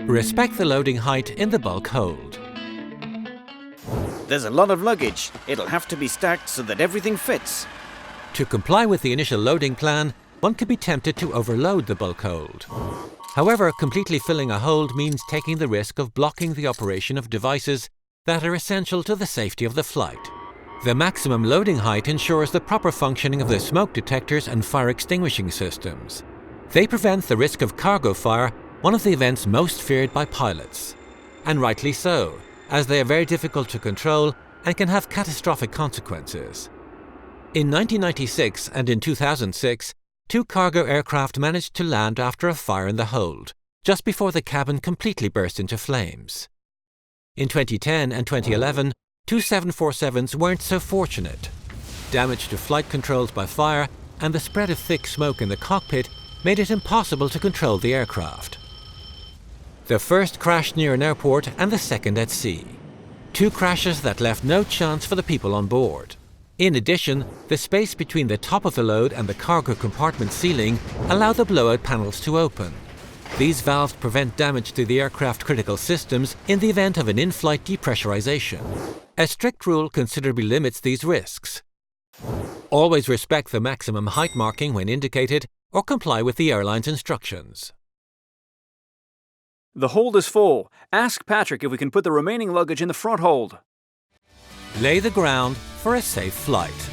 Respect the loading height in the bulk hold. There's a lot of luggage. It'll have to be stacked so that everything fits. To comply with the initial loading plan, one could be tempted to overload the bulk hold. However, completely filling a hold means taking the risk of blocking the operation of devices that are essential to the safety of the flight. The maximum loading height ensures the proper functioning of the smoke detectors and fire extinguishing systems. They prevent the risk of cargo fire, one of the events most feared by pilots. And rightly so, as they are very difficult to control and can have catastrophic consequences. In 1996 and in 2006, 2 cargo aircraft managed to land after a fire in the hold, just before the cabin completely burst into flames. In 2010 and 2011, 2 747s weren't so fortunate. Damage to flight controls by fire and the spread of thick smoke in the cockpit made it impossible to control the aircraft. The first crashed near an airport and the second at sea. 2 crashes that left no chance for the people on board. In addition, the space between the top of the load and the cargo compartment ceiling allowed the blowout panels to open. These valves prevent damage to the aircraft critical systems in the event of an in-flight depressurization. A strict rule considerably limits these risks. Always respect the maximum height marking when indicated or comply with the airline's instructions. The hold is full. Ask Patrick if we can put the remaining luggage in the front hold. Lay the ground for a safe flight.